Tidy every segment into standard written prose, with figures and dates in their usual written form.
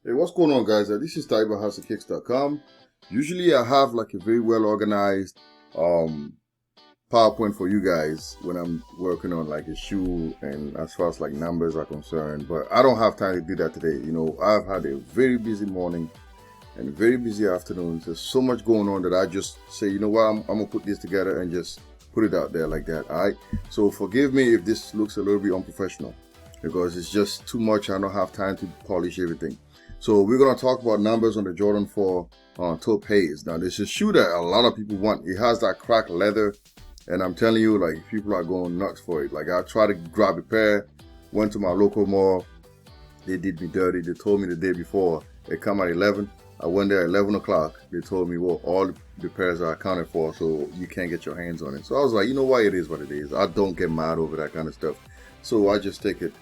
Hey, what's going on, guys? This is Taupe Haze. Usually I have like a very well organized PowerPoint for you guys when I'm working on like a shoe and as far as like numbers are concerned, but I don't have time to do that today. You know, I've had a very busy morning and a very busy afternoon. There's so much going on that I just say, you know what, I'm gonna put this together and just put it out there like that. All right, so forgive me if this looks a little bit unprofessional because it's just too much. I don't have time to polish everything. So we're going to talk about numbers on the Jordan 4 Taupe Haze. Now, this is a shoe that a lot of people want. It has that cracked leather, and I'm telling you, like, people are going nuts for it. Like, I tried to grab a pair, went to my local mall. They did me dirty. They told me the day before it come at 11. I went there at 11 o'clock. They told me, well, all the pairs are accounted for, so you can't get your hands on it. So I was like, you know what, it is what it is. I don't get mad over that kind of stuff. So I just take it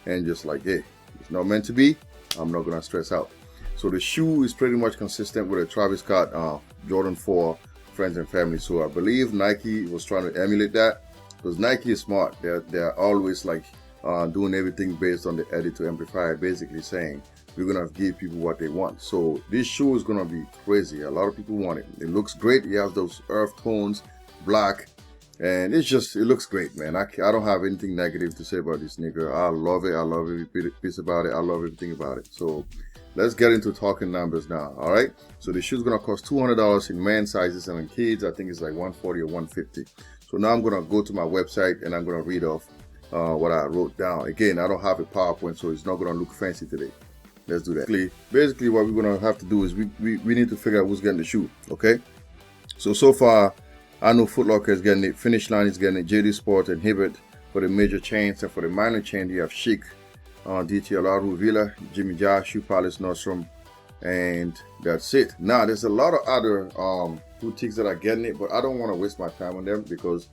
and just like, hey, it's not meant to be. I'm not gonna stress out. So the shoe is pretty much consistent with a Travis Scott Jordan 4 Friends and Family. So I believe Nike was trying to emulate that because Nike is smart. They're always like doing everything based on the edit to amplify, basically saying we're gonna give people what they want. So this shoe is gonna be crazy. A lot of people want it. It looks great. It has those earth tones, black. And it looks great, man. I don't have anything negative to say about this sneaker. I love it. I love every piece about it. I love everything about it. So let's get into talking numbers now. All right. So the shoe's gonna cost $200 in man sizes, and in kids, I think it's like $140 or $150. So now I'm gonna go to my website and I'm gonna read off what I wrote down. Again, I don't have a PowerPoint, so it's not gonna look fancy today. Let's do that. Basically, what we're gonna have to do is we need to figure out who's getting the shoe. Okay. So far, I know Foot Locker is getting it, Finish Line is getting it, JD Sport and Hibbert for the major chains, and for the minor chain you have Chic, DTLR, Villa, Jimmy Josh, Shoe Palace, Nordstrom, and that's it. Now there's a lot of other boutiques that are getting it, but I don't want to waste my time on them because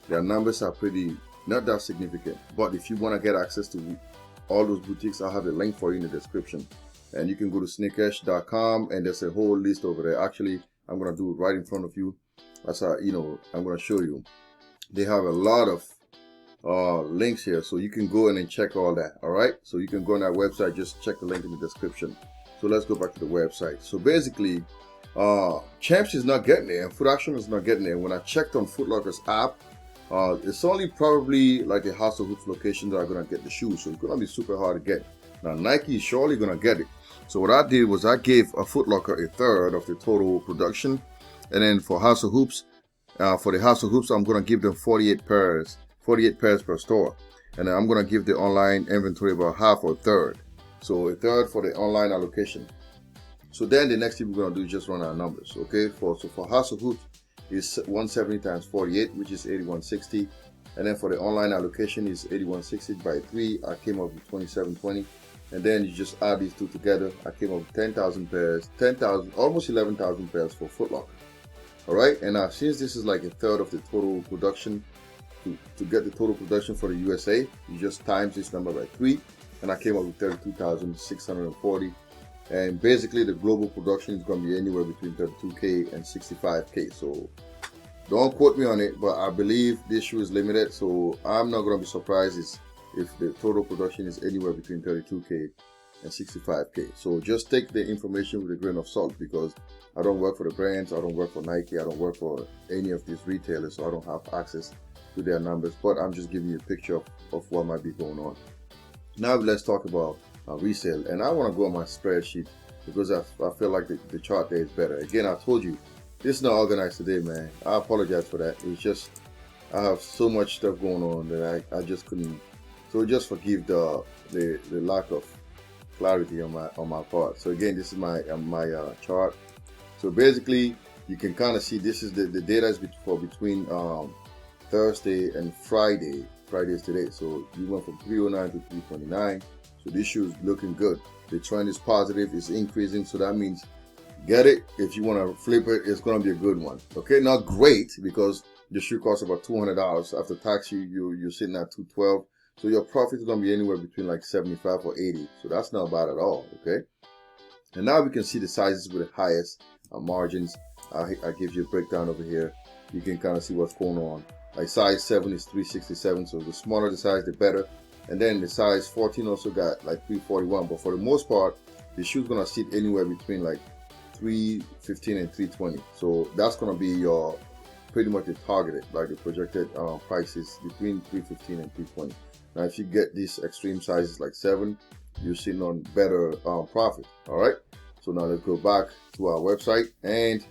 their numbers are pretty not that significant. But if you want to get access to all those boutiques, I'll have a link for you in the description, and you can go to sneakesh.com and there's a whole list over there. Actually, I'm gonna do it right in front of you. That's how, you know, I'm going to show you. They have a lot of links here, so you can go in and check all that. All right, so you can go on that website, just check the link in the description. So let's go back to the website. So basically Champs is not getting it and Foot Action is not getting it. When I checked on Foot Locker's app, it's only probably like the House of Hoops locations that are going to get the shoes, so it's going to be super hard to get. Now Nike is surely going to get it. So what I did was I gave a Foot Locker a third of the total production. And then for House of Hoops, I'm going to give them 48 pairs per store. And then I'm going to give the online inventory about half or a third. So a third for the online allocation. So then the next thing we're going to do is just run our numbers. Okay, for House of Hoops is 170 times 48, which is 8160. And then for the online allocation is 8160 by 3. I came up with 2720. And then you just add these two together. I came up with 10,000 pairs, 10,000, almost 11,000 pairs for Foot Locker. All right, and now since this is like a third of the total production, to get the total production for the USA, you just times this number by 3, and I came up with 32,640. And basically, the global production is going to be anywhere between 32K and 65K. So don't quote me on it, but I believe this shoe is limited, so I'm not going to be surprised if the total production is anywhere between 32K and 65K. So just take the information with a grain of salt because I don't work for the brands, I don't work for Nike, I don't work for any of these retailers, so I don't have access to their numbers, but I'm just giving you a picture of what might be going on. Now let's talk about resale, and I want to go on my spreadsheet because I feel like the chart there is better. Again, I told you, this is not organized today, man. I apologize for that. It's just, I have so much stuff going on that I just couldn't, so just forgive the lack of clarity on my part. So again, this is my chart. So basically, you can kind of see this is the data is between Thursday and Friday. Friday is today. So you went from 309 to 329. So this shoe is looking good. The trend is positive. It's increasing. So that means get it. If you want to flip it, it's going to be a good one. Okay, not great because the shoe costs about $200 after tax. You're sitting at $212. So your profit is going to be anywhere between like 75 or 80. So that's not bad at all. Okay. And now we can see the sizes with the highest margins. I give you a breakdown over here. You can kind of see what's going on. Like size 7 is 367, so the smaller the size, the better. And then the size 14 also got like 341. But for the most part, the shoe's gonna sit anywhere between like $315 and $320. So that's gonna be your pretty much the targeted, like the projected prices between $315 and $320. Now, if you get these extreme sizes like 7, you're sitting on better profit. All right. So now let's go back to our website, and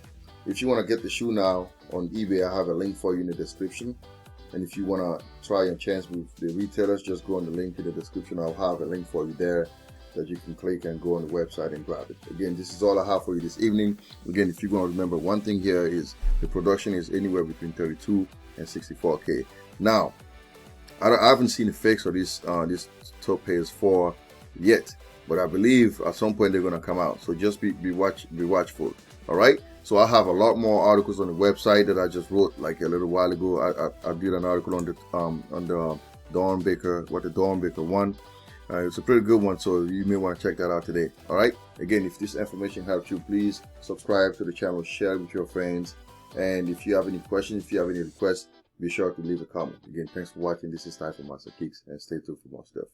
if you want to get the shoe now on eBay, I have a link for you in the description. And if you want to try your chance with the retailers, just go on the link in the description. I'll have a link for you there that you can click and go on the website and grab it. Again, this is all I have for you this evening. Again, if you're going to remember one thing here is the production is anywhere between 32 and 64K. Now, I haven't seen the fix of this Taupe Haze 4 yet, but I believe at some point they're going to come out. So just be watchful. All right. So I have a lot more articles on the website that I just wrote like a little while ago. I did an article on the Dawn Baker, what the Dawn Baker won. It's a pretty good one, so you may want to check that out today. All right. Again, if this information helps you, please subscribe to the channel, share it with your friends, and if you have any questions, if you have any requests, be sure to leave a comment. Again, thanks for watching. This is Time for Master Kicks, and stay tuned for more stuff.